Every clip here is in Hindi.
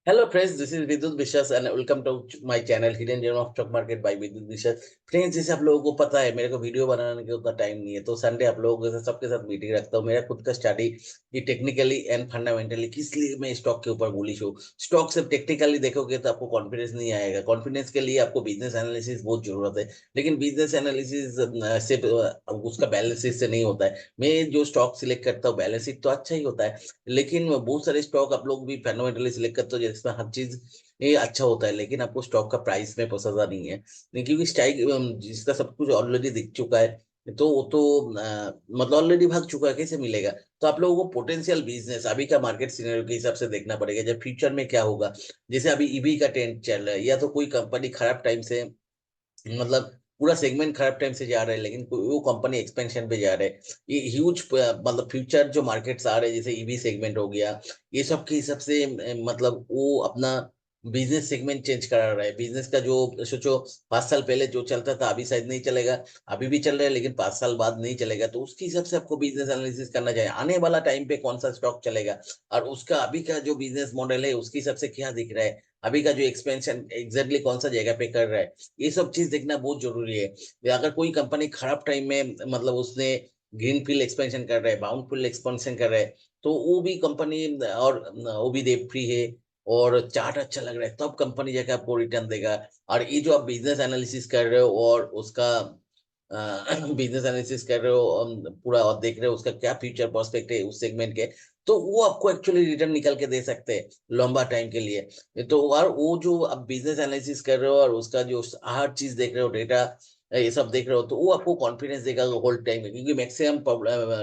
Hello friends, this is Vidut Vishwas and welcome to my channel Hidden Gem of Stock Market by Vidut Vishwas। Friends, जैसे आप लोगों को पता है मेरे को वीडियो बनाने के उतना टाइम नहीं है, तो संडे आप लोगों के साथ सबके साथ मीटिंग रखता हूँ। मेरा खुद का स्टडी ये टेक्निकली एंड फंडामेंटली किस लिए मैं स्टॉक के ऊपर बुलिश हूँ। स्टॉक सिर्फ टेक्निकली देखोगे तो आपको कॉन्फिडेंस नहीं आएगा। कॉन्फिडेंस के लिए आपको बिजनेस एनालिसिस बहुत जरूरत है, लेकिन बिजनेस एनालिसिस सिर्फ उसका बैलेंस शीट से नहीं होता है। मैं जो स्टॉक सिलेक्ट करता हूँ बैलेंस शीट तो अच्छा ही होता है, लेकिन बहुत सारे स्टॉक आप लोग भी फंडामेंटली सिलेक्ट करते हो जिसमें हर चीज ये अच्छा होता है, लेकिन आपको स्टॉक का प्राइस में पसंद नहीं है। नहीं, क्योंकि स्टाइक जिसका सब कुछ ऑलरेडी दिख चुका है, तो वो तो मतलब ऑलरेडी भाग चुका है, कैसे मिलेगा। तो आप लोगों को पोटेंशियल बिजनेस अभी का मार्केट सिनेरियो के हिसाब से देखना पड़ेगा, जब फ्यूचर में क्या होगा। जैसे अभी ईवी का ट्रेंड चल रहा है, या तो कोई कंपनी खराब टाइम से, मतलब पूरा सेगमेंट खराब टाइम से जा रहा है, लेकिन वो कंपनी एक्सपेंशन पे जा रहा है। ये ह्यूज मतलब फ्यूचर जो मार्केट्स आ रहे हैं, जैसे ईवी सेगमेंट हो गया, ये सब के हिसाब से मतलब वो अपना बिजनेस सेगमेंट चेंज करा रहा है। बिजनेस का जो सोचो 5 साल पहले जो चलता था अभी शायद नहीं चलेगा। अभी भी चल रहा है लेकिन 5 साल बाद नहीं चलेगा, तो उसके हिसाब से आपको बिजनेस एनालिसिस करना चाहिए। आने वाला टाइम पे कौन सा स्टॉक चलेगा और उसका अभी का जो बिजनेस मॉडल है उसके हिसाब से क्या दिख रहा है, अभी का जो एक्सपेंशन एग्जैक्टली कौन सा जगह पे कर रहा है, ये सब चीज देखना बहुत जरूरी है। अगर कोई कंपनी खराब टाइम में मतलब उसने ग्रीन फील्ड एक्सपेंशन कर रहा है, बाउंड फील्ड एक्सपेंशन कर रहा है, तो वो भी कंपनी, और वो भी डेट फ्री है और चार्ट अच्छा लग रहा है, तब कंपनी जाकर आपको रिटर्न देगा। और ये जो आप बिजनेस एनालिसिस कर रहे हो और उसका बिजनेस एनालिसिस कर रहे हो, पूरा और देख रहे हो उसका क्या फ्यूचर प्रोस्पेक्ट है उस सेगमेंट के, तो वो आपको एक्चुअली रिटर्न निकल के दे सकते हैं लंबा टाइम के लिए। तो और वो जो आप बिजनेस एनालिसिस कर रहे हो और उसका जो हर चीज देख रहे हो, डेटा ये सब देख रहे हो, तो वो आपको कॉन्फिडेंस देगा होल्ड टाइम में। क्योंकि मैक्सिमम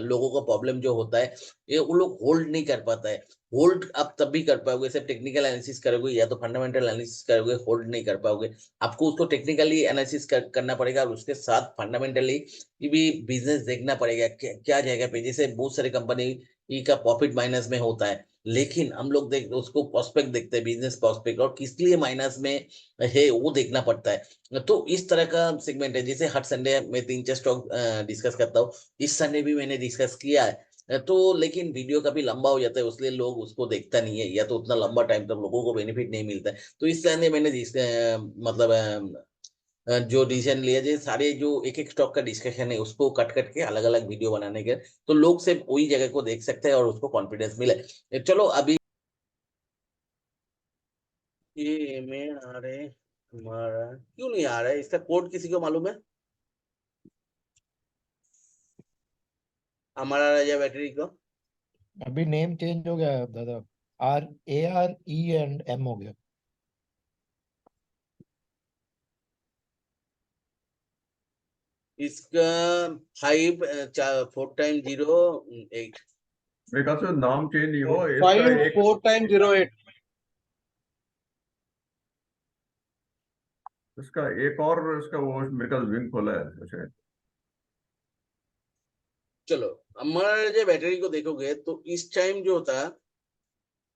लोगों का प्रॉब्लम जो होता है, ये वो लोग होल्ड नहीं कर पाता है। होल्ड आप तब भी कर पाओगे सिर्फ टेक्निकल एनालिसिस करोगे या तो फंडामेंटल एनालिसिस करोगे, होल्ड नहीं कर पाओगे। आपको उसको टेक्निकली एनालिसिस करना पड़ेगा और उसके साथ फंडामेंटली भी बिजनेस देखना पड़ेगा क्या जगह पे। जैसे बहुत सारी कंपनी का प्रॉफिट माइनस में होता है, लेकिन हम लोग देख उसको प्रोस्पेक्ट देखते हैं, बिजनेस प्रोस्पेक्ट, और किस लिए माइनस में है वो देखना पड़ता है। तो इस तरह का सेगमेंट है। जैसे हर संडे मैं 3-4 स्टॉक डिस्कस करता हूँ। इस संडे भी मैंने डिस्कस किया है, तो लेकिन वीडियो काफी लंबा हो जाता है, उसलिए लोग उसको देखता नहीं है, या तो उतना लंबा टाइम तक लोगों को बेनिफिट नहीं मिलता है। तो इस संडे मैंने मतलब जो डिसीजन लिया जाए, सारे जो एक एक स्टॉक का डिस्कशन है उसको कट कट के अलग अलग वीडियो बनाने के, तो लोग सिर्फ वही जगह को देख सकते हैं और उसको कॉन्फिडेंस मिले। चलो अभी ये में आ रहे हमारा क्यों नहीं आ रहा है, इसका कोड किसी को मालूम है? हमारा राजा बैटरी को। अभी नेम चेंज हो गया है दादा। AREM हो गया। इसका 5 4 टाइम 0 8। मेरे ख्याल से नाम चेंज नहीं हुआ इसका फाइव एक। 4 टाइम 08। इसका एक और इसका वो मेरे ख्याल विंग खोला है शायद। चलो, हमारा राजा बैटरी को देखोगे तो इस टाइम जो था,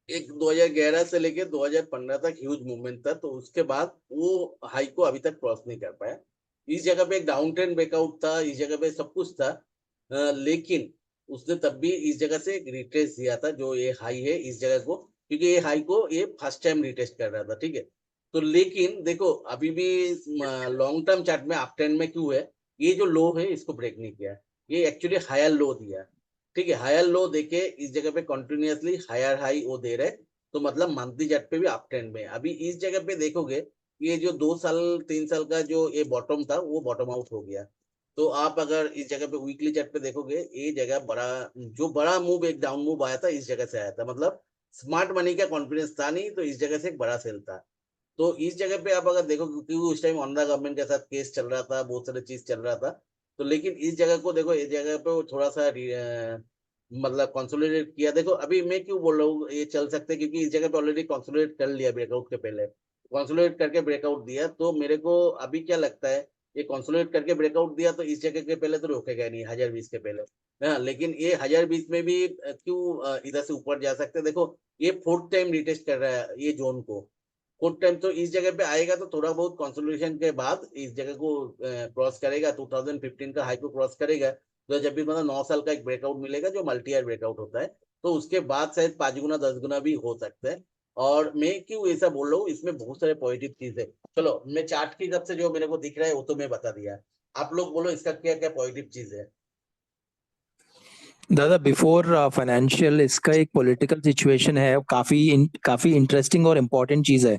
एक 2011 से लेके 2015 तक ह्यूज मूवमेंट था, तो उसके बाद वो हाई को अभी तक क्रॉस नहीं कर पाया। इस जगह पे एक डाउन ट्रेंड ब्रेकआउट था, इस जगह पे सब कुछ था, लेकिन उसने तब भी इस जगह से एक रिट्रेस दिया था जो ये हाई है इस जगह को, क्योंकि ये हाई को ये फर्स्ट टाइम रिटेस्ट कर रहा था, ठीक है। तो लेकिन देखो अभी भी लॉन्ग टर्म चार्ट में अप ट्रेंड में क्यों है, ये जो लो है इसको ब्रेक नहीं किया, ये एक्चुअली हायर लो दिया, ठीक है। हायर लो देके इस जगह पे कंटिन्यूअसली हायर हाई वो दे रहे, तो मतलब मंथली चार्ट पे भी अप ट्रेंड में है। अभी इस जगह पे देखोगे, ये जो 2 साल 3 साल का जो ये बॉटम था वो बॉटम आउट हो गया। तो आप अगर इस जगह पे वीकली चार्ट पे देखोगे, ये जगह बड़ा, जो बड़ा मूव एक डाउन मूव आया था इस जगह से आया था, मतलब स्मार्ट मनी का कॉन्फिडेंस था नहीं, तो इस जगह से एक बड़ा सेल था। तो इस जगह पे आप अगर देखो, क्योंकि उस टाइम ऑन द गवर्नमेंट के साथ केस चल रहा था, बहुत सारे चीज चल रहा था, तो लेकिन इस जगह को देखो, इस जगह पे वो थोड़ा सा मतलब कंसोलिडेट किया। देखो अभी मैं क्यों बोल रहा हूँ ये चल सकते हैं, क्योंकि इस जगह पे ऑलरेडी कंसोलिडेट कर लिया ब्रेकआउट के पहले, कंसोलिडेट करके ब्रेकआउट दिया, तो मेरे को अभी क्या लगता है, ये कंसोलिडेट करके ब्रेकआउट दिया तो इस जगह के पहले तो रोकेगा नहीं 1020 के पहले। हाँ, लेकिन ये 1020 में भी क्यों इधर से ऊपर जा सकते हैं। देखो ये फोर्थ टाइम रिटेस्ट कर रहा है ये जोन को, फोर्थ टाइम, तो इस जगह पे आएगा तो थोड़ा बहुत कंसोलिडेशन के बाद इस जगह को क्रॉस करेगा, 2015 का हाई को क्रॉस करेगा, तो जब भी मतलब 9 साल का एक ब्रेकआउट मिलेगा जो मल्टी ईयर ब्रेकआउट होता है, तो उसके बाद शायद 5 गुना 10 गुना भी हो सकता है। और मैं क्यों ऐसा बोल रहा हूँ, इसमें बहुत सारे पॉजिटिव चीज है। चलो मैं चार्ट की तरफ से जो मेरे को दिख रहा है वो तो मैं बता दिया, आप लोग बोलो इसका क्या क्या पॉजिटिव चीज है। दादा बिफोर फाइनेंशियल इसका एक पॉलिटिकल सिचुएशन है, काफी इंटरेस्टिंग और इम्पोर्टेंट चीज है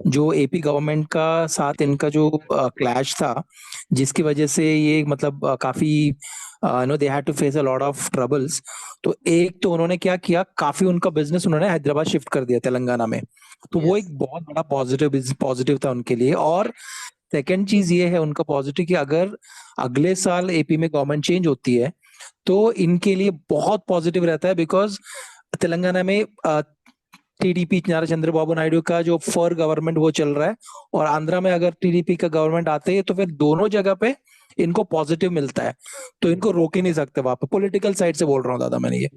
जो एपी गवर्नमेंट का साथ इनका जो क्लैश था, जिसकी वजह से ये मतलब काफी know they had to face a lot of troubles. तो एक तो उन्होंने क्या किया, काफी उनका बिजनेस उन्होंने हैदराबाद शिफ्ट कर दिया तेलंगाना में, तो वो यस एक बहुत बड़ा पॉजिटिव था उनके लिए। और सेकंड चीज ये है उनका पॉजिटिव कि अगर अगले साल एपी में गवर्नमेंट चेंज होती है तो इनके लिए बहुत पॉजिटिव रहता है, बिकॉज तेलंगाना में टीडीपी नारा चंद्रबाबू नायडू का जो फॉर गवर्नमेंट वो चल रहा है, और आंध्रा में अगर टीडीपी का गवर्नमेंट आते है तो फिर दोनों जगह पे इनको पॉजिटिव मिलता है, तो इनको रोक ही नहीं सकते। वहां पे पॉलिटिकल साइड से बोल रहा हूँ दादा मैंने ये।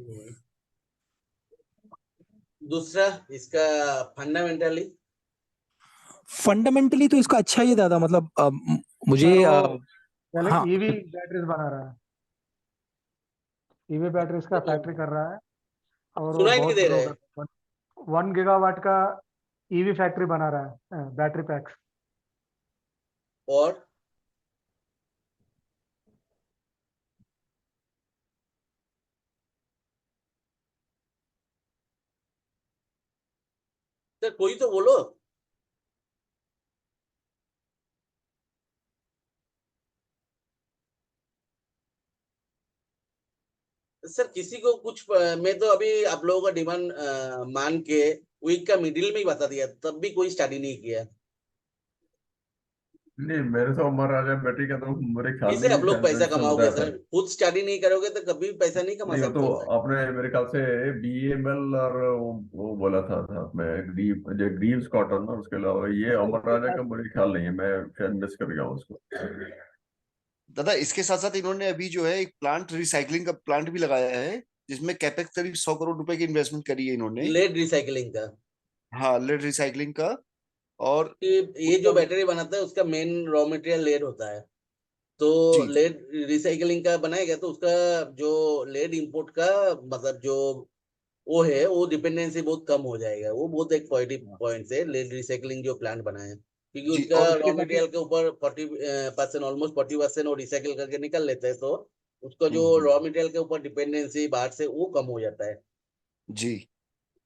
दूसरा इसका फंडामेंटली तो इसका अच्छा ही है दादा, मतलब मुझे सर वो पहले हाँ ईवी बैटरीज बना रहा है, ईवी बैटरीज का फैक्ट्री कर रहा है और वो सुनाई नहीं बहुत दे ग्रो रहे। कर 1 गीगावाट का ईवी फैक्ट्री बना रहा है, बैटरी पैक्स। और सर कोई तो बोलो। सर किसी को कुछ मैं तो अभी आप लोगों का डिमांड मान के वीक का मिडिल में ही बता दिया, तब भी कोई स्टडी नहीं किया। नहीं, मेरे तो अमर राजा बैटरी का तो मेरे ख्याल कैसे में आप ही लोग शायद पैसा इसने कमाओगे बताया था। सर? खुद स्टडी नहीं करोगे तो कभी पैसा नहीं कमा नहीं, वो सकते तो हो सर। आपने मेरे ख्याल से बीएमएल और वो बोला था साथ में जो ग्रीव्स कॉटन और उसके अलावा ये अमर राजा का मुझे ख्याल नहीं है, मैं शायद मिस कर गया हूँ उसको। दादा इसके साथ साथ इन्होंने अभी जो है एक प्लांट रिसाइकलिंग का प्लांट भी लगाया है, जिसमें कैपेक्स करीब 100 करोड़ रुपए की इन्वेस्टमेंट करी है इन्होंने। लेड रिसाइकलिंग का हाँ, लेड रिसाइकलिंग का। और कि ये जो उसका बैटरी बनाता है उसका मेन रॉ मटेरियल लेड होता है। तो जी लेड रिसाइकलिंग का बनाएगा तो उसका जो लेड इंपोर्ट का मतलब जो वो है वो डिपेंडेंसी बहुत कम हो जाएगा। वो बहुत एक पॉजिटिव पॉइंट है लेड रिसाइकलिंग जो प्लांट बनाए, क्योंकि जी। उसका और रॉ उसके साथ ही मटेरियल के ऊपर 40% ऑलमोस्ट 40% वो रिसाइकिल करके निकल लेते हैं, तो उसका जो हम्म, रॉ मटेरियल के ऊपर डिपेंडेंसी बाहर से वो कम हो जाता है। जी।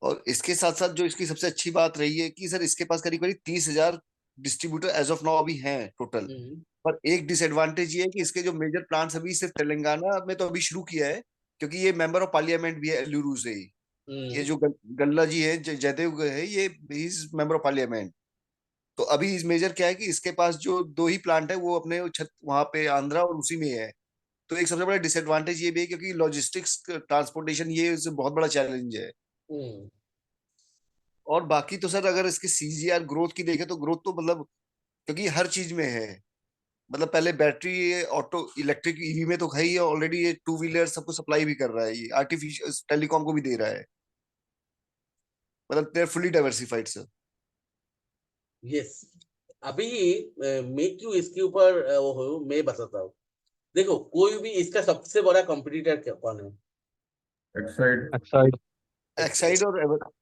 और इसके साथ साथ जो इसकी सबसे अच्छी बात रही है कि सर इसके पास करीब करीब 30,000 डिस्ट्रीब्यूटर एज ऑफ नाउ अभी हैं टोटल। हम्म। पर एक डिसएडवांटेज ये है कि इसके जो मेजर प्लांट्स अभी सिर्फ तेलंगाना में तो अभी शुरू किया है, क्योंकि ये मेंबर ऑफ पार्लियामेंट भी है एलुरु से ही। ये हम्म। जो गल्ला जी है, जयदेव है, ये इज मेंबर ऑफ पार्लियामेंट। तो अभी इस मेजर क्या है कि इसके पास जो दो ही प्लांट है वो अपने छत वहां पे आंध्रा और उसी में है। तो एक सबसे बड़ा डिसएडवांटेज ये भी है, क्योंकि लॉजिस्टिक्स ट्रांसपोर्टेशन ये इससे बहुत बड़ा चैलेंज है। हम्म। और बाकी तो सर अगर इसके सीजीआर ग्रोथ की देखें तो ग्रोथ तो मतलब, क्योंकि हर चीज में है। मतलब पहले बैटरी ऑटो इलेक्ट्रिक ईवी में तो है ही ऑलरेडी, ये टू व्हीलर सबको सप्लाई भी कर रहा है, ये आर्टिफिशियल टेलीकॉम को भी दे रहा है। मतलब they are fully diversified sir. Yes. अभी मैं क्यों इसके ऊपर वो हूँ मैं बताता हूँ। देखो कोई भी इसका सबसे बड़ा कंपटीटर कौन है? एक्साइड। एक्साइड। एक्साइड।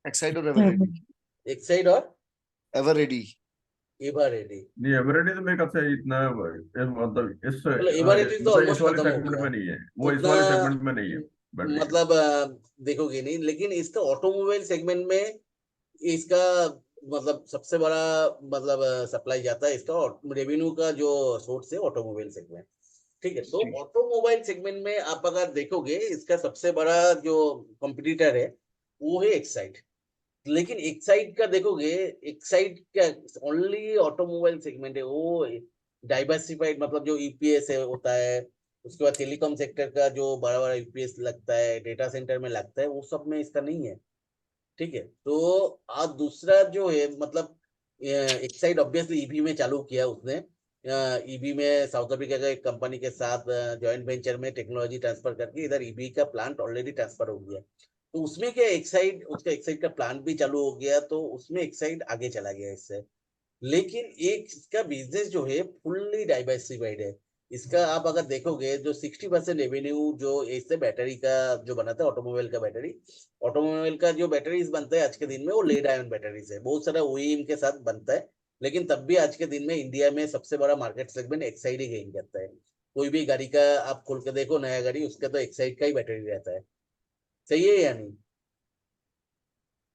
एक्साइड और एवर रेडी। एक्साइड और एवर रेडी। Ever ready. नहीं, एवरेडी तो मेरे ख्याल से इतना मतलब मतलब एवर रेडी तो मतलब इस ऑलमोस्ट वाले खत्म हो सेगमेंट गया में नहीं है, वो इस उतना। वाले सेगमेंट में नहीं है बैटरी का। मतलब देखोगे नहीं, लेकिन इसका ऑटोमोबाइल सेगमेंट में इसका मतलब सबसे बड़ा मतलब सप्लाई जाता है। इसका रेवेन्यू का जो सोर्स है ऑटोमोबाइल सेगमेंट। ठीक है, तो जी ऑटोमोबाइल सेगमेंट में आप अगर देखोगे इसका सबसे बड़ा जो कंपटीटर है वो है एक्साइड। लेकिन एक्साइड का देखोगे, एक्साइड का ओनली ऑटोमोबाइल सेगमेंट है वो। डाइवर्सिफाइड मतलब जो ईपीएस है होता है, उसके बाद टेलीकॉम सेक्टर का जो बड़ा बड़ा यूपीएस लगता है, डेटा सेंटर में लगता है, वो सब में इसका नहीं है। ठीक है, तो आज दूसरा जो है मतलब एक्साइड ऑब्वियसली ईवी में चालू किया उसने। ईवी में साउथ अफ्रीका का एक कंपनी के साथ जॉइंट वेंचर में टेक्नोलॉजी ट्रांसफर करके इधर ईवी का प्लांट ऑलरेडी ट्रांसफर हो गया। तो उसमें क्या एक्साइड, उसका एक्साइड का प्लांट भी चालू हो गया, तो उसमें एक्साइड आगे चला गया इससे। लेकिन एक इसका बिजनेस जो है फुल्ली डाइवर्सिफाइड है। इसका आप अगर देखोगे जो 60% रेवेन्यू जो इससे बैटरी का जो बनाता है, ऑटोमोबाइल का जो बैटरीज बनता है आज के दिन में वो लेड आयन बैटरीज है, बहुत सारा ओईएम के साथ बनता है। लेकिन तब भी आज के दिन में इंडिया में सबसे बड़ा मार्केट सेगमेंट एक्साइड ही गेन करता है। कोई भी गाड़ी का आप खोल के देखो, नया गाड़ी, उसका तो एक्साइड का ही बैटरी रहता है। सही है या नहीं?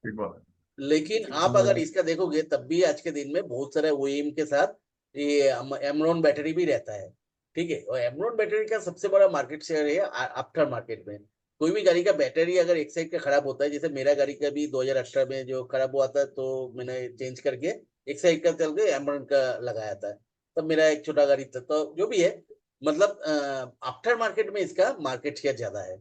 ठीक बात है। लेकिन आप अगर इसका देखोगे तब भी आज के दिन में बहुत सारे ओईएम के साथ ये एमरॉन बैटरी भी रहता है। ठीक है, और एमरॉन बैटरी का सबसे बड़ा मार्केट शेयर है आफ्टर मार्केट में। कोई भी गाड़ी का बैटरी अगर एक साइड का खराब होता है, जैसे मेरा गाड़ी का भी 2018 में जो खराब हुआ था, तो मैंने चेंज करके एक साइड का चल के एमरॉन का लगाया था। तब मेरा एक छोटा गाड़ी था, तो जो भी है, मतलब आफ्टर मार्केट में इसका मार्केट शेयर ज्यादा है।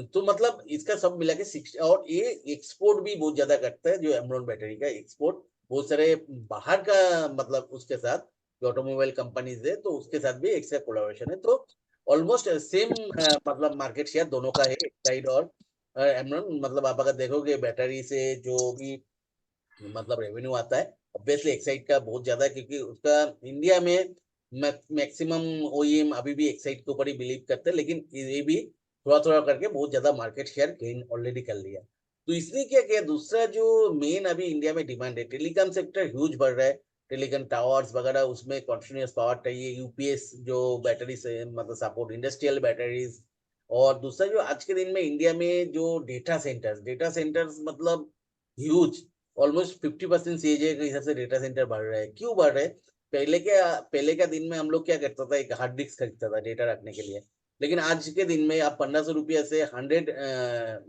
तो मतलब इसका सब मिला के 60, और ये एक्सपोर्ट भी बहुत ज्यादा करता है, जो एमरॉन बैटरी का एक्सपोर्ट बहुत सारे बाहर का, मतलब उसके साथ जो ऑटोमोबाइल कंपनीज है, तो उसके साथ भी एक्स्ट्रा कोलैबोरेशन है। तो ऑलमोस्ट सेम मतलब मार्केट शेयर दोनों का है, एक्साइड और एमरॉन। मतलब आप अगर देखोगे बैटरी से जो भी मतलब रेवेन्यू आता है, ऑब्वियसली एक्साइड का बहुत ज्यादा है, क्योंकि उसका इंडिया में मैक्सिमम ओईएम अभी भी एक्साइड के ऊपर ही बिलीव करते हैं, लेकिन ये भी थोड़ा थोड़ा करके बहुत ज्यादा मार्केट शेयर गेन ऑलरेडी कर लिया। तो इसने क्या किया, दूसरा जो मेन अभी इंडिया में डिमांड है, टेलीकॉम सेक्टर ह्यूज बढ़ रहा है। टेलीकॉम टावर्स वगैरह, उसमें कॉन्टिन्यूस पावर चाहिए, यूपीएस जो बैटरी से मतलब सपोर्ट इंडस्ट्रियल बैटरीज। और दूसरा जो आज के दिन में इंडिया में जो डेटा सेंटर्स मतलब ह्यूज, ऑलमोस्ट 50% सीएजे के हिसाब से डेटा सेंटर बढ़ रहा है। क्यों बढ़ रहे हैं? पहले का दिन में हम लोग क्या करता था, एक हार्ड डिस्क खरीदता था डेटा रखने के लिए। लेकिन आज के दिन में आप 1500 रुपया से 100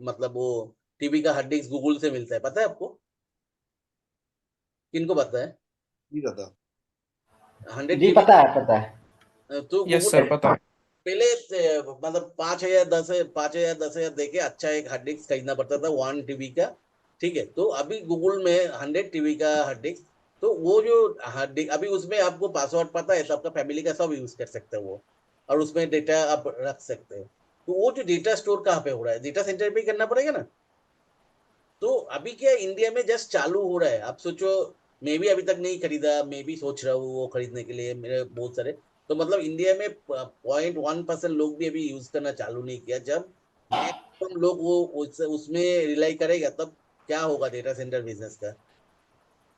मतलब वो टीबी का हार्ड डिस्क गूगल से मिलता है, पता है आपको? किनको पता है? नहीं रहता। 100 जी टीबी पता है। तो यस गूगल सर, पता है। पहले मतलब 5,000 10,000 दे के अच्छा एक हार्ड डिस्क खरीदना पड़ता था 1 टीबी का। ठीक है, तो अभी गूगल में 100 टीबी का हार्ड डिस्क, तो वो जो हार्ड डिस्क अभी उसमें आपको पासवर्ड पता है, तो आपका फैमिली का सब यूज कर सकते हो वो, और उसमें डेटा आप रख सकते हो। तो वो जो डेटा स्टोर कहाँ पे हो रहा है, डेटा सेंटर पे ही करना पड़ेगा ना। तो अभी क्या इंडिया में जस्ट चालू हो रहा है। आप सोचो, मैं भी अभी तक नहीं खरीदा, मैं भी सोच रहा हूँ वो खरीदने के लिए, मेरे बहुत सारे। तो मतलब इंडिया में 0.1% लोग भी अभी यूज करना चालू नहीं किया। जब मैक्सिमम लोग वो उसमें रिलाई करेगा, तब क्या होगा डेटा सेंटर बिजनेस का,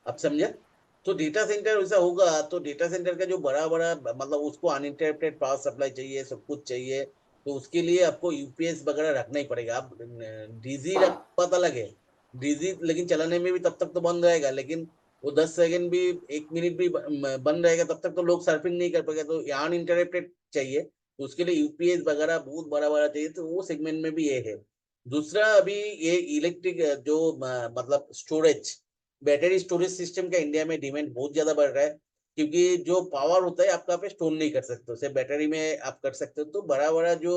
आप समझे? तो डेटा सेंटर वैसा होगा, तो डेटा सेंटर का जो बड़ा बड़ा मतलब उसको अनइंटरप्टेड पावर सप्लाई चाहिए, सब कुछ चाहिए। तो उसके लिए आपको यूपीएस वगैरह रखना ही पड़ेगा। आप डीजी रख, पता लगे डीजी, लेकिन चलाने में भी तब तक तो बंद रहेगा। लेकिन वो 10 सेकंड भी, 1 मिनट भी बंद रहेगा, तब तक तो लोग सर्फिंग नहीं कर पाएंगे। तो अनइंटरप्टेड चाहिए, तो उसके लिए यूपीएस वगैरह बहुत बड़ा बड़ा चाहिए। तो वो सेगमेंट में भी ये है। दूसरा, अभी ये इलेक्ट्रिक जो मतलब स्टोरेज, बैटरी स्टोरेज सिस्टम का इंडिया में डिमांड बहुत ज्यादा बढ़ रहा है। क्योंकि जो पावर होता है आपका पे स्टोर नहीं कर सकते हो, सिर्फ बैटरी में आप कर सकते हो। तो बड़ा बड़ा जो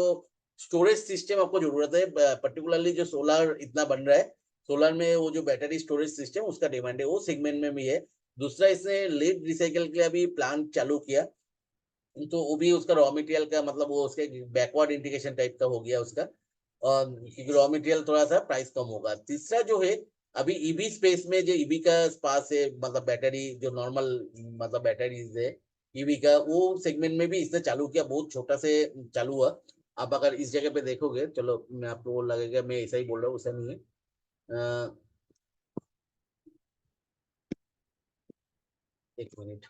स्टोरेज सिस्टम आपको जरूरत है, पर्टिकुलरली जो सोलर इतना बन रहा है, सोलर में वो जो बैटरी स्टोरेज सिस्टम उसका डिमांड है, वो सेगमेंट में भी है। दूसरा, इसने लीड रिसाइकल के लिए अभी प्लांट चालू किया, तो वो भी उसका रॉ मटेरियल का मतलब वो उसके बैकवर्ड इंटीग्रेशन टाइप का हो गया उसका। और क्योंकि रॉ मटेरियल थोड़ा सा प्राइस कम होगा। तीसरा जो है, अभी ईवी स्पेस में जो ईवी का पास है, मतलब बैटरी जो नॉर्मल मतलब बैटरीज है ईवी का, वो सेगमेंट में भी इसने चालू किया, बहुत छोटा से चालू हुआ। आप अगर इस जगह पे देखोगे, चलो मैं आपको वो लगेगा मैं ऐसा ही बोल रहा हूँ, ऐसा नहीं है। एक मिनट।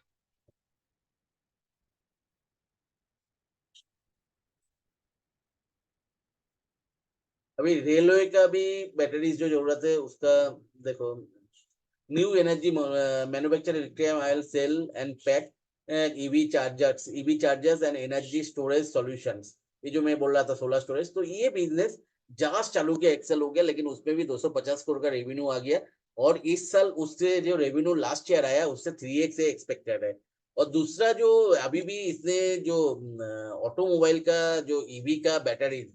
अभी रेलवे का भी बैटरीज जो जरूरत है उसका, देखो, new energy manufacture lithium ion cell and pack EV chargers and energy storage solutions. ये जो मैं बोल रहा था सोलर स्टोरेज, तो ये बिजनेस जहाज चालू किया, एक्सेल हो गया, लेकिन उसमें भी 250 करोड़ का रेवेन्यू आ गया। और इस साल उससे जो रेवेन्यू लास्ट ईयर आया उससे 3x से एक्सपेक्टेड है। और दूसरा जो अभी भी इसने जो ऑटोमोबाइल का जो ईवी का बैटरी,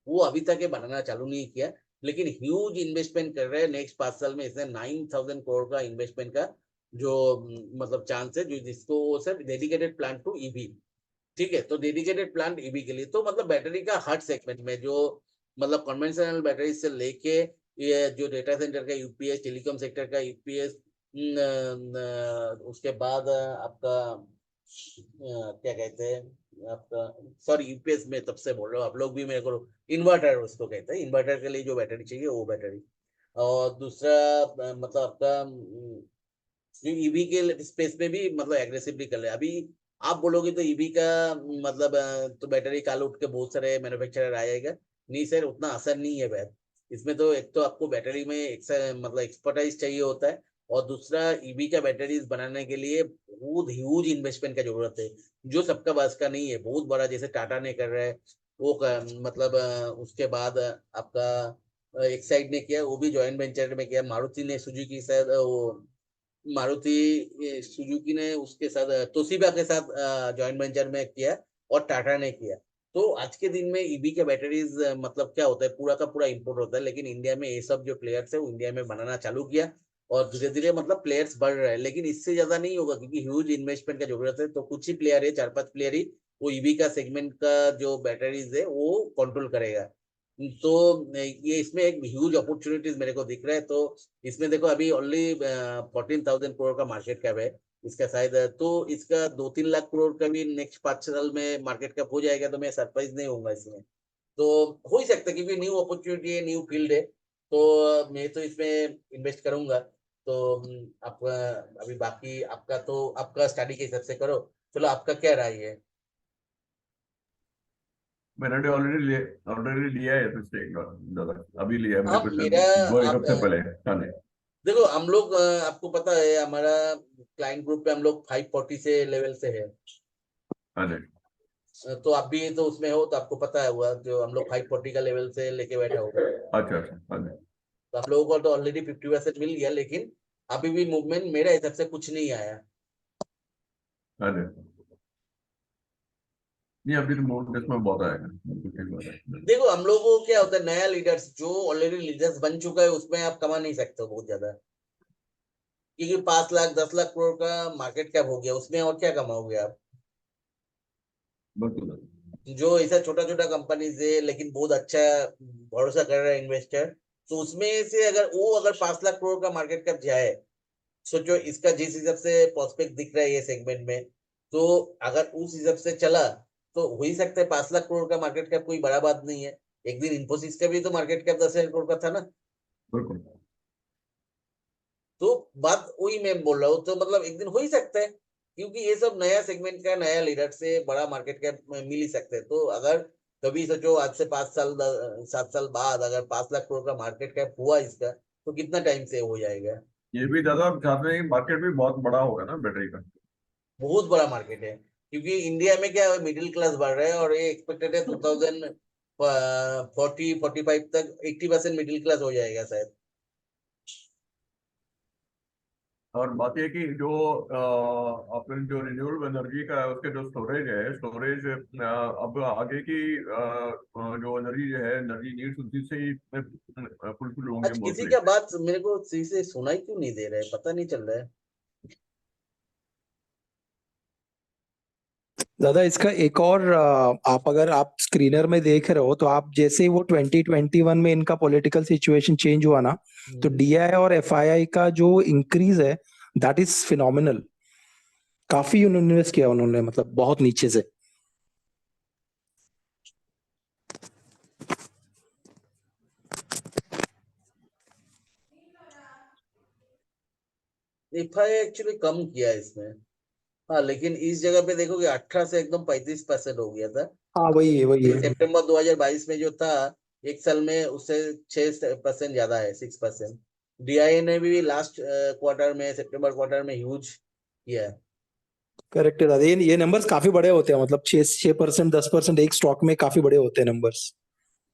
वो अभी तक ये बनाना चालू नहीं किया, लेकिन ह्यूज इन्वेस्टमेंट कर रहे हैं। नेक्स्ट 5 साल में इसने 9,000 करोड़ का इन्वेस्टमेंट का जो मतलब चांस है, जो जिसको सिर्फ डेडिकेटेड प्लांट टू ईवी। ठीक है, तो डेडिकेटेड प्लांट ईवी के लिए, तो मतलब बैटरी का हर सेगमेंट में जो मतलब कन्वेंशनल बैटरी से लेके ये जो डेटा सेंटर का यूपीएस, टेलीकॉम सेक्टर का यूपीएस, उसके बाद आपका क्या कहते हैं आपका, सॉरी यूपीएस में तब से बोल रहा हूँ, आप लोग भी मेरे को इन्वर्टर उसको कहते हैं, इन्वर्टर के लिए जो बैटरी चाहिए वो बैटरी। और दूसरा मतलब आपका ईवी के स्पेस में भी मतलब एग्रेसिवली कर रहे हैं अभी। आप बोलोगे तो ईवी का मतलब तो बैटरी काल उठ के बहुत सारे मैन्युफैक्चरर आएगा, नहीं सर उतना असर नहीं है बैट। इसमें तो एक तो आपको बैटरी में मतलब एक्सपर्टाइज चाहिए होता है, और दूसरा ईवी का बैटरीज बनाने के लिए बहुत ह्यूज इन्वेस्टमेंट का जरूरत है, जो सबका बस का नहीं है। बहुत बड़ा जैसे टाटा ने कर रहा है वो मतलब उसके बाद आपका एक्साइड ने किया, वो भी जॉइंट वेंचर में किया। मारुति ने सुजुकी शायद वो मारुति सुजुकी ने उसके साथ तोशिबा के साथ जॉइंट वेंचर में किया, और टाटा ने किया। तो आज के दिन में ईवी के बैटरीज मतलब क्या होता है, पूरा का पूरा इंपोर्ट होता है, लेकिन इंडिया में ये सब जो प्लेयर्स है वो इंडिया में बनाना चालू किया, और धीरे धीरे मतलब प्लेयर्स बढ़ रहे हैं, लेकिन इससे ज्यादा नहीं होगा क्योंकि ह्यूज इन्वेस्टमेंट का जरूरत है। तो कुछ ही प्लेयर है, 4-5 प्लेयर ही वो ईवी का सेगमेंट का जो बैटरीज है वो कंट्रोल करेगा। तो ये इसमें एक ह्यूज अपॉर्चुनिटीज मेरे को दिख रहा है। तो इसमें देखो अभी ओनली 14,000 करोड़ का मार्केट कैप है इसका शायद, तो इसका 2-3 लाख करोड़ का भी नेक्स्ट 5 साल में मार्केट कैप हो जाएगा, तो मैं सरप्राइज नहीं होऊंगा इसमें। तो हो ही सकता है क्योंकि न्यू अपॉर्चुनिटी है, न्यू फील्ड है, तो मैं तो इसमें इन्वेस्ट करूंगा। तो आपका अभी बाकी आपका तो आपका स्टडी के हिसाब से करो। चलो आपका क्या राय है? मैंने ऑलरेडी लिया है तो स्टेक दादा, अभी लिया है मैंने आप कुछ मेरा वो एक आप हफ्ते पहले। हाँ जी। देखो हम लोग आपको पता है हमारा क्लाइंट ग्रुप पे हम लोग 540 से लेवल से है। हाँ जी। तो आप भी तो उसमें हो, तो आपको पता है हुआ जो हम लोग 540 का लेवल से लेके बैठा होगा। अच्छा अच्छा। हाँ जी। तो आप लोगों को तो ऑलरेडी 50% मिल गया, लेकिन अभी भी मूवमेंट मेरे हिसाब से कुछ नहीं आया। हाँ जी। नहीं अभी तो मूड इसमें बहुत आएगा, बिल्कुल ठीक बात है। देखो हम लोगों को क्या होता है, नया लीडर्स जो ऑलरेडी लीडर्स बन चुका है उसमें आप कमा नहीं सकते हो बहुत ज्यादा, क्योंकि 5 लाख 10 लाख करोड़ का मार्केट कैप हो गया, उसमें और क्या कमाओगे आप? बिल्कुल। जो ऐसा छोटा छोटा कंपनीज है लेकिन बहुत अच्छा भरोसा कर रहा है इन्वेस्टर, तो उसमें से अगर 5 लाख करोड़ का मार्केट कैप जाए, सोचो इसका जिस हिसाब से प्रोस्पेक्ट दिख रहा है ये सेगमेंट में, तो अगर उस हिसाब से चला तो हो ही सकता है 5 लाख करोड़ का मार्केट कैप कोई बड़ा बात नहीं है। एक दिन इन्फोसिस का भी तो मार्केट कैप 10,000 करोड़ का था ना। बिल्कुल। तो बात वही मैं बोल रहा हूँ, तो मतलब एक दिन हो ही सकता है, क्योंकि ये सब नया सेगमेंट का नया लीडर से बड़ा मार्केट कैप मिल ही सकते हैं। तो अगर कभी सोचो आज से 5 साल 7 साल बाद अगर 5 लाख करोड़ का मार्केट कैप हुआ इसका, तो कितना टाइम से हो जाएगा? ये भी दादा आप चाहते हैं कि मार्केट भी बहुत बड़ा होगा ना बैटरी का। बहुत बड़ा मार्केट है, क्योंकि इंडिया में क्या मिडिल क्लास बढ़ रहा है, और ये एक्सपेक्टेड है 2040-45 तक 80% मिडिल क्लास हो जाएगा शायद। और बात ये कि जो अपने जो रिन्यूएबल एनर्जी का है उसके जो स्टोरेज अब आगे की जो एनर्जी जो है एनर्जी नीड्स उसी से ही फुलफिल होंगे आज किसी मोस्टली। का बात मेरे को सही से सुनाई क्यों नहीं दे रहा है, पता नहीं चल रहा है। दादा इसका एक और आप अगर आप स्क्रीनर में देख रहे हो तो आप जैसे ही वो 2021 में इनका पॉलिटिकल सिचुएशन चेंज हुआ ना, तो डीआई और एफआईआई का जो इंक्रीज है दैट इज फिनोमिनल। काफी उन्होंने इन्वेस्ट किया उन्होंने, मतलब बहुत नीचे से। एफआई एक्चुअली कम किया है इसमें। हाँ लेकिन इस जगह पे देखोगे 18 से एकदम 35% हो गया था। हाँ वही है वही है। सितंबर 2022 में जो था, एक साल में उससे 6% ज्यादा है, 6%। डीआई ने भी लास्ट क्वार्टर में सितंबर क्वार्टर में ह्यूज किया है। करेक्ट है दादा, ये नंबर्स काफी बड़े होते हैं, मतलब 6% 10% एक स्टॉक में काफी बड़े होते हैं नंबर्स।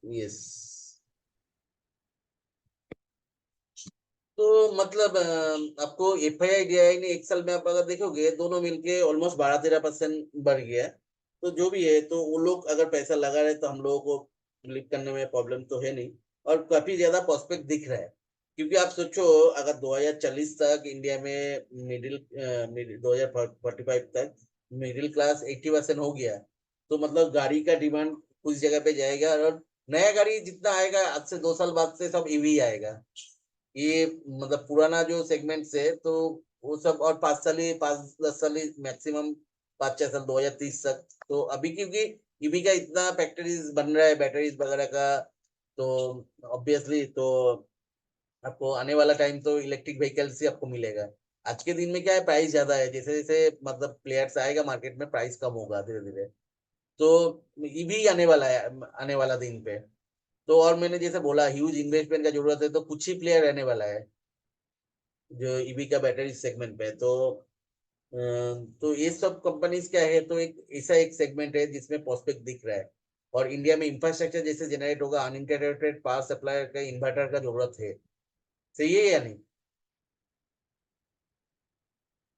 यस। तो मतलब आपको एफआईआई डीआई ने एक साल में आप अगर देखोगे दोनों मिलके ऑलमोस्ट 12-13% बढ़ गया है। तो जो भी है, तो वो लोग अगर पैसा लगा रहे तो हम लोगों को बिलीव करने में प्रॉब्लम तो है नहीं, और काफी ज्यादा प्रोस्पेक्ट दिख रहा है। क्योंकि आप सोचो अगर 2040 तक इंडिया में 2045 तक मिडिल क्लास 80% हो गया, तो मतलब गाड़ी का डिमांड कुछ जगह पे जाएगा, और नया गाड़ी जितना आएगा आज से 2 साल बाद से सब ईवी आएगा। ये मतलब पुराना जो सेगमेंट से तो वो सब, और 5 साल ही 5-10 साल ही मैक्सिमम 5-6 साल 2030 तक। तो अभी क्योंकि ईवी का इतना फैक्ट्रीज बन रहा है बैटरीज वगैरह का, तो ऑब्वियसली तो आपको आने वाला टाइम तो इलेक्ट्रिक व्हीकल्स ही आपको मिलेगा। आज के दिन में क्या है, प्राइस ज्यादा है, जैसे जैसे मतलब प्लेयर्स आएगा मार्केट में प्राइस कम होगा धीरे धीरे। तो ईवी आने वाला है आने वाला दिन पे। तो और मैंने जैसे बोला ह्यूज इन्वेस्टमेंट का जरूरत है, तो कुछ ही प्लेयर रहने वाला है जो ईवी का बैटरी सेगमेंट पे। तो ये सब कंपनीज क्या है, तो एक ऐसा एक सेगमेंट है जिसमें प्रोस्पेक्ट दिख रहा है। और इंडिया में इंफ्रास्ट्रक्चर जैसे जनरेट होगा, अनइंटरप्टेड पावर सप्लायर का इन्वर्टर का जरूरत है। सही है या नहीं?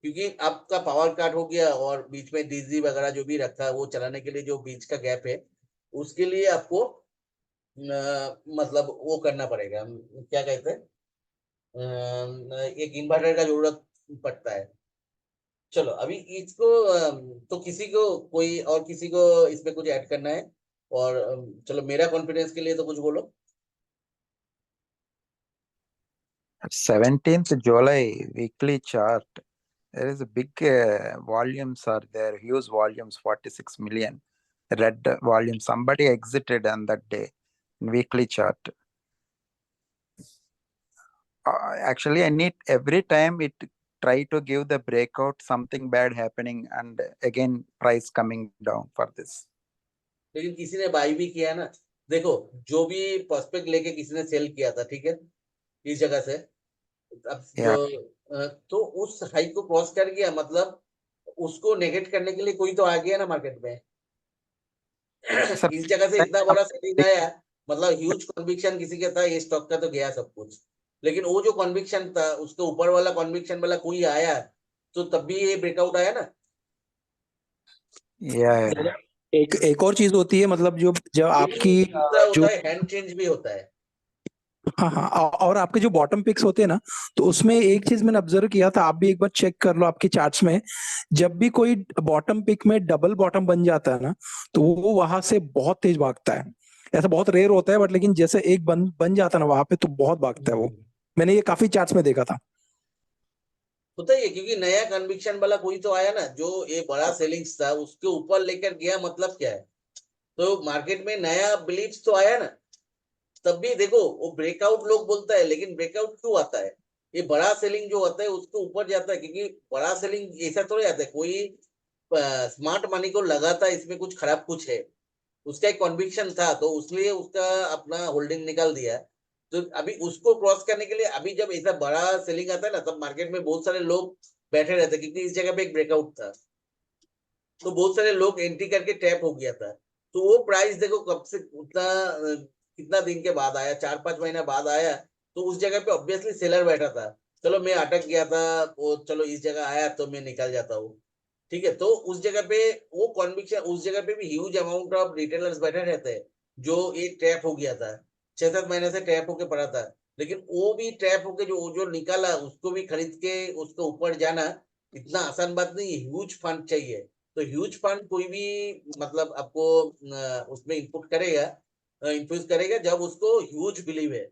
क्योंकि आपका पावर कट हो गया और बीच में डीजी वगैरह जो भी रखा है वो चलाने के लिए जो बीच का गैप है, उसके लिए आपको मतलब वो करना पड़ेगा, क्या कहते हैं, एक इन्वर्टर का जरूरत पड़ता है। चलो अभी इसको तो किसी को कोई और किसी को इसमें कुछ ऐड करना है? और चलो मेरा कॉन्फिडेंस के लिए तो कुछ बोलो। 17th July weekly chart. There is a big volumes are there, huge volumes, 46 million red volume. Somebody exited on that day, weekly chart. Actually, I need every time it try to give the breakout, something bad happening, and again price coming down for this. लेकिन किसी ने बाई भी किया ना। देखो जो भी प्रोस्पेक्ट लेके किसी ने सेल किया था, ठीक है, इस जगह से, अब जो तो उस हाई को क्रॉस कर गया, मतलब उसको नेगेट करने के लिए कोई तो आ गया ना मार्केट में। Sir, इस जगह से इतना बड़ा सेलिंग आया, मतलब ह्यूज कन्विक्शन किसी के था ये स्टॉक का, तो गया सब कुछ। लेकिन वो जो कन्विक्शन था उसके ऊपर वाला कन्विक्शन वाला कोई आया, तो तब भी ये ब्रेकआउट आया ना। yeah. एक और चीज होती है, मतलब जब आपकी लेकिन दूसरा जो होता है हैंड चेंज भी होता है। हाँ हाँ और आपके जो बॉटम पिक्स होते हैं ना, तो उसमें एक चीज मैंने ऑब्जर्व किया था, आप भी एक बार चेक कर लो आपके चार्ट्स में। जब भी कोई बॉटम पिक में डबल बॉटम बन जाता है ना, तो वो वहां से बहुत तेज भागता है। ऐसा बहुत रेयर होता है, बट लेकिन जैसे एक बन जाता है ना वहां पे, तो बहुत भागता है वो। मैंने ये काफी चार्ट्स में देखा था। होता ही है, क्योंकि नया कन्विक्शन वाला कोई तो आया ना, जो ये बड़ा सेलिंग्स था उसके ऊपर लेकर गया, मतलब क्या है, तो मार्केट में नया बिलीव्स तो आया ना। तब भी देखो वो ब्रेकआउट लोग बोलता है, लेकिन ब्रेकआउट क्यों आता है? ये बड़ा सेलिंग जो होता है उसके ऊपर जाता है, क्योंकि बड़ा सेलिंग ऐसा थोड़ा आता है कोई स्मार्ट मनी को लगाता है इसमें कुछ खराब कुछ है। उसका एक कॉन्विक्शन था तो उसलिए उसका अपना होल्डिंग निकाल दिया। तो अभी उसको क्रॉस करने के लिए अभी जब ऐसा बड़ा सेलिंग आता है ना, तब मार्केट में बहुत सारे लोग बैठे रहते हैं, क्योंकि इस जगह पे एक ब्रेकआउट था, तो बहुत सारे लोग एंट्री करके टैप हो गया था। तो वो प्राइस देखो कब से उतना कितना दिन के बाद आया, 4-5 महीना बाद आया। तो उस जगह पे ऑब्वियसली सेलर बैठा था, चलो मैं अटक गया था, वो चलो इस जगह आया तो मैं निकल जाता हूँ। ठीक है, तो उस जगह पे वो कॉन्विक्शन, उस जगह पे भी ह्यूज अमाउंट ऑफ रिटेलर्स बैठे रहते हैं, जो एक ट्रैप हो गया था, 6-7 महीने से ट्रैप होके पड़ा था। लेकिन वो भी ट्रैप होके जो जो निकाला उसको भी खरीद के उसको ऊपर जाना इतना आसान बात नहीं है, ह्यूज फंड चाहिए। तो ह्यूज फंड कोई भी मतलब आपको उसमें इनपुट करेगा, इन्फ्यूज करेगा जब उसको ह्यूज बिलीव है।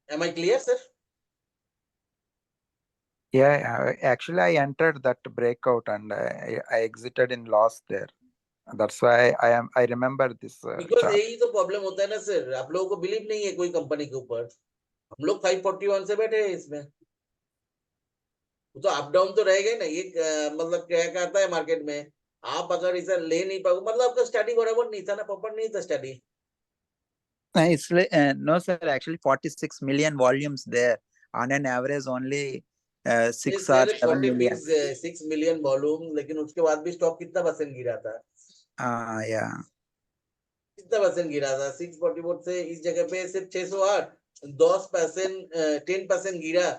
Am I clear sir? Yeah, actually, I entered that breakout and I exited in loss there. That's why I remember this because chart. यही तो प्रॉब्लम होता है ना सर, आप लोगों को बिलीव नहीं है कोई कंपनी के ऊपर। हम लोग 541 से बैठे हैं इसमें, वो तो अप डाउन तो रहेगा ही ना ये। मतलब क्या कहता है मार्केट में, आप अगर इसे ले नहीं पाओगे, मतलब आपका स्टडी बराबर नहीं था ना, प्रॉपर नहीं था study. It's no, sir. Actually, 46 million volumes there. On an average, only 6 or 7 million. 6 million volume, लेकिन उसके बाद भी स्टॉक कितना परसेंट गिरा था? Yeah. कितना परसेंट गिरा था? 644 से इस जगह पे सिर्फ 608, 10%, 10% गिरा।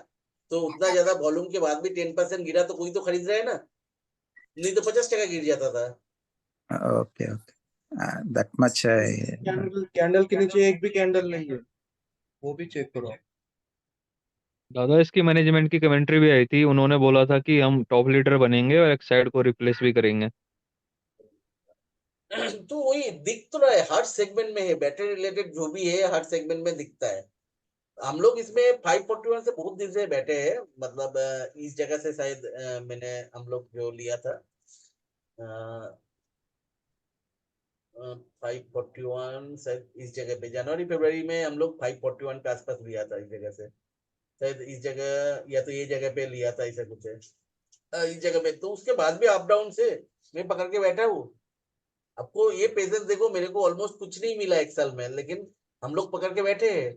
तो उतना ज्यादा वॉल्यूम के बाद भी 10% गिरा, तो कोई तो खरीद रहा है ना, नहीं तो 50% गिर जाता था। Okay, okay. That much. Candle के नीचे एक भी कैंडल नहीं है, वो भी चेक करो। दादा इसकी मैनेजमेंट की कमेंट्री भी आई थी, उन्होंने बोला था कि हम टॉप लीडर बनेंगे और एक साइड को रिप्लेस भी करेंगे। तो वही दिख तो रहा है, हर सेगमेंट में है, बैटरी रिलेटेड जो भी है हर सेगमेंट में दिखता है। हम लोग इसमें 541 से बहुत दिन से बैठे हैं, मतलब इस जगह से शायद मैंने हम लोग जो लिया था 541 शायद इस जगह पे जनवरी फरवरी में हम लोग 541 के आसपास लिया था इस जगह से, शायद इस जगह या तो ये जगह पे लिया था, ऐसा कुछ है इस जगह पे। तो उसके बाद भी अप डाउन से मैं पकड़ के बैठा हूँ। आपको ये पेशेंस देखो, मेरे को ऑलमोस्ट कुछ नहीं मिला एक साल में, लेकिन हम लोग पकड़ के बैठे हैं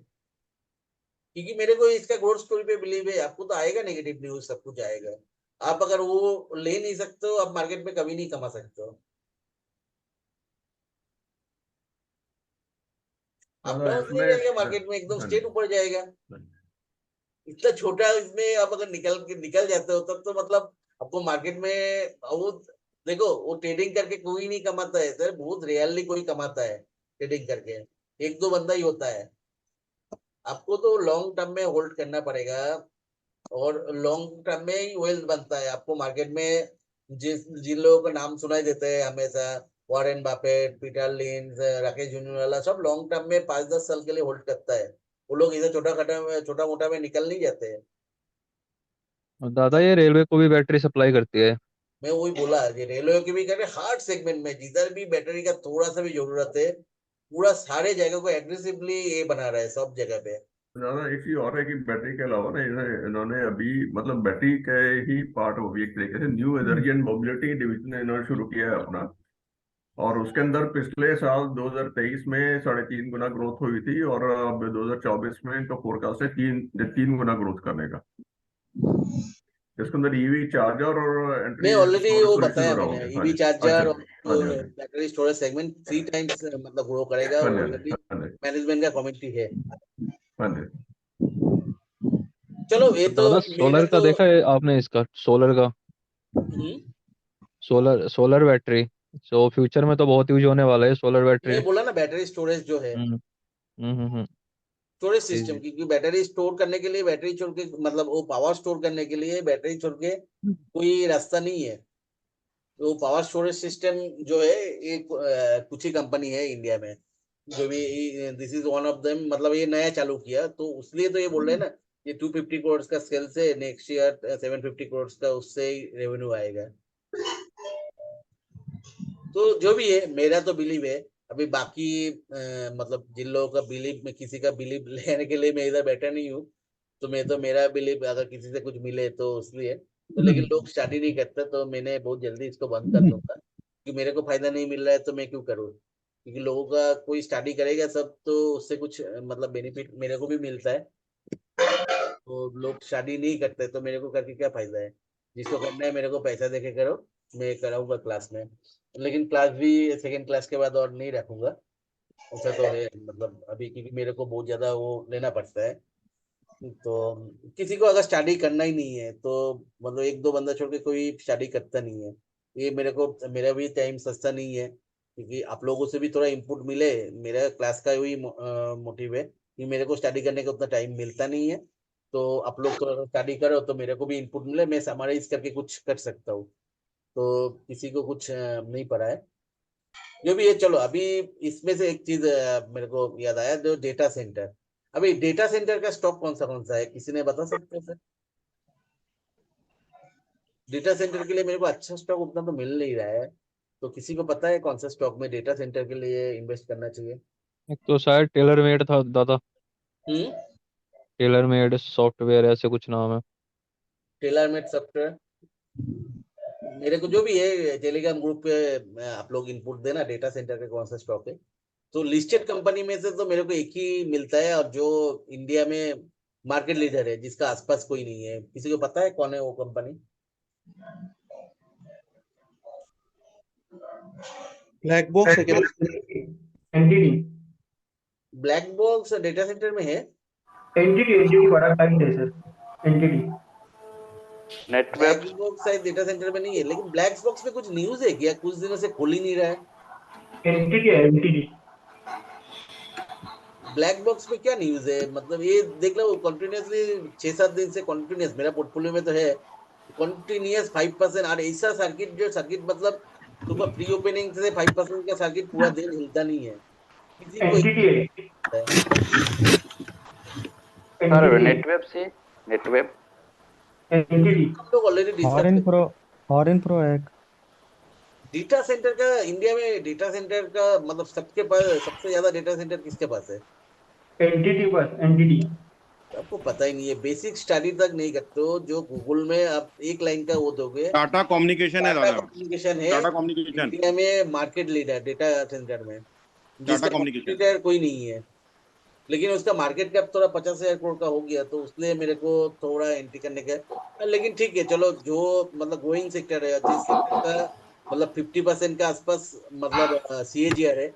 क्योंकि मेरे को इसका ग्रोथ स्टोरी पे बिलीव है। आपको तो आएगा नेगेटिव न्यूज, सब कुछ आएगा, आप अगर वो ले नहीं सकते हो, आप मार्केट में कभी नहीं कमा सकते हो। अप दादा डाउन नहीं इसमें रहेगा मार्केट में, एकदम हाँ स्ट्रेट ऊपर जाएगा। इतना छोटा इसमें आप अगर निकल जाते हो तब तो मतलब आपको मार्केट में वो देखो, वो ट्रेडिंग करके कोई नहीं कमाता है सर, बहुत रेयरली कोई कमाता है ट्रेडिंग करके, एक दो बंदा ही होता है। आपको तो लॉन्ग टर्म में होल्ड करना पड़ेगा, और लॉन्ग टर्म में ही वेल्थ बनता है। आपको मार्केट में जिन लोगों का नाम सुनाई देते हैं हमेशा, Warren Buffett, Peter lynch, Rakesh Jhunjhunwala, सब लॉन्ग टर्म में 5-10 साल के लिए होल्ड करता है। वो लोग इधर छोटा मोटा में निकल नहीं जाते हैं। और दादा ये रेलवे को भी बैटरी सप्लाई करती है। मैं वही बोला, ये रेलवे की भी करे, हार्ड सेगमेंट में जिधर भी बैटरी का थोड़ा सा भी जरूरत है, पूरा सारे जगह को एग्रेसिवली ये बना रहा है सब जगह पे। ज्यादा एक चीज और है कि बैटरी के अलावा ना इन्होंने अभी मतलब बैटरी के ही पार्ट हो गई एक तरीके से new energy and mobility division इन्होंने शुरू किया है अपना। और उसके अंदर पिछले साल 2023 में 3.5 गुना ग्रोथ हुई थी, और अब 2024 में इनका फोरकास्ट है 3 गुना ग्रोथ करने का। इसके अंदर ईवी चार्जर और मैं एंट्री ऑलरेडी स्टोरेज वो सर्विसेज बताया, मैंने बढ़ाओगे। हाँ ईवी जी, अच्छा चार्जर और जी, हाँ जी, हाँ जी, बैटरी स्टोरेज सेगमेंट 3 टाइम्स मतलब ग्रो करेगा, हाँ जी, हाँ ऑलरेडी जी, हाँ जी, मैनेजमेंट का कमेटी है। हाँ जी। चलो ये तो दादा मेरा सोलर का तो देखा है आपने, इसका सोलर का, हम्म, सोलर बैटरी, सो फ्यूचर में तो बहुत यूज होने वाला है सोलर बैटरी। मैं बोला ना बैटरी स्टोरेज जो है, हम्म हम्म। स्टोरेज जी सिस्टम, जी। क्योंकि बैटरी स्टोर करने के लिए बैटरी छोड़ के, मतलब वो पावर स्टोर करने के लिए बैटरी छोड़ के कोई रास्ता नहीं है। तो पावर स्टोरेज सिस्टम जो है एक कुछ ही कंपनी है इंडिया में जो भी, this is one of them, मतलब ये नया चालू किया, तो उसलिए तो ये बोल रहे हैं ना, ये 250 करोड़ का सेल से नेक्स्ट ईयर 750 करोड़ का उससे ही रेवेन्यू आएगा। तो जो भी है, मेरा तो बिलीव है। अभी बाकी मतलब जिन लोगों का बिलीव, में किसी का बिलीव लेने के लिए मैं इधर बैठा नहीं हूँ, तो मैं तो मेरा बिलीव अगर किसी से कुछ मिले तो उसलिए तो, लेकिन लोग स्टडी नहीं करते तो मैंने बहुत जल्दी इसको बंद कर दूंगा, क्योंकि मेरे को फायदा नहीं मिल रहा है तो मैं क्यों करूँ। क्योंकि लोगों का कोई स्टडी करेगा सब तो उससे कुछ मतलब बेनिफिट मेरे को भी मिलता है, तो लोग शादी नहीं करते तो मेरे को करके क्या फायदा है। जिसको करना है मेरे को पैसा देके करो, मैं कराऊंगा क्लास में, लेकिन क्लास भी सेकंड क्लास के बाद और नहीं रखूंगा। ऐसा तो है, मतलब अभी क्योंकि मेरे को बहुत ज्यादा वो लेना पड़ता है। तो किसी को अगर स्टडी करना ही नहीं है तो मतलब एक दो बंदा छोड़ के कोई स्टडी करता नहीं है। ये मेरे को, मेरा भी टाइम सस्ता नहीं है, क्योंकि आप लोगों से भी थोड़ा इनपुट मिले। मेरा क्लास का वही मोटिव है कि मेरे को स्टडी करने का उतना टाइम मिलता नहीं है, तो आप लोग थोड़ा स्टडी करो तो मेरे को भी इनपुट मिले, मैं समराइज करके कुछ कर सकता हूँ। तो किसी को कुछ नहीं पड़ा है जो भी है। चलो अभी इसमें से एक चीज मेरे को याद आया, जो डेटा सेंटर, अभी डेटा सेंटर का स्टॉक कौन सा है, किसी ने बता सकते हैं सर? डेटा सेंटर के लिए मेरे को अच्छा स्टॉक उतना तो मिल नहीं रहा है, तो किसी को पता है कौन सा स्टॉक में डेटा सेंटर के लिए इन्वेस्ट करना चाहिए? एक तो शायद टेलर मेड था दादा, हम्म, टेलर मेड सॉफ्टवेयर ऐसे कुछ नाम है। टेलरमेड सॉफ्टवेयर, मेरे को जो भी है टेलीग्राम ग्रुप पे आप लोग इनपुट देना, डेटा सेंटर का कौन सा स्टॉक है। तो लिस्टेड कंपनी में से तो मेरे को एक ही मिलता है, और जो इंडिया में मार्केट लीडर है, जिसका आसपास कोई नहीं है, किसी को पता है कौन है वो कंपनी? ब्लैक बॉक्स है क्या? NTT black box data centre में है? एनटीटी प्रोडक्ट टाइप है sir. NTT Netweb black box शायद डेटा सेंटर में नहीं है, लेकिन ब्लैक बॉक्स में कुछ न्यूज है क्या? कुछ दिनों से खोल ही नहीं रहा है। एनटीटी है एनटीटी। ब्लैक बॉक्स में क्या न्यूज है? मतलब ये देख लो, कंटिन्यूसली 6-7 दिन से कंटिन्यूस मेरा पोर्टफोलियो में तो है, कंटिन्यूस 5%। और ऐसा सर्किट, जो सर्किट मतलब सुबह प्री ओपनिंग से 5% का सर्किट पूरा दिन हिलता नहीं है, किसी को एनटीटी है है। सर एंटिटी नेटवेब से नेटवेब एंटिटी हम लोग ऑलरेडी डिस्कस हॉरिन कर प्रो हॉरिन प्रो एक डेटा सेंटर का। इंडिया में डेटा सेंटर का मतलब सबके पास सबसे ज्यादा डेटा सेंटर किसके पास है? एंटिटी बस एंटिटी आपको पता ही नहीं है, बेसिक स्टडी तक नहीं करते हो। जो गूगल में आप एक लाइन का वो दोगे, टाटा कम्युनिकेशन है टाटा दादा, कम्युनिकेशन है टाटा कम्युनिकेशन, इंडिया में मार्केट लीडर डेटा सेंटर में, टाटा जिसका कम्युनिकेशन। कॉम्पिटिटर कोई नहीं है। लेकिन उसका मार्केट कैप थोड़ा 50,000 करोड़ का हो गया, तो उसलिए मेरे को थोड़ा एंट्री करने का। लेकिन ठीक है, चलो, जो मतलब ग्रोइंग सेक्टर है, जिस सेक्टर का मतलब 50% के आसपास मतलब CAGR है,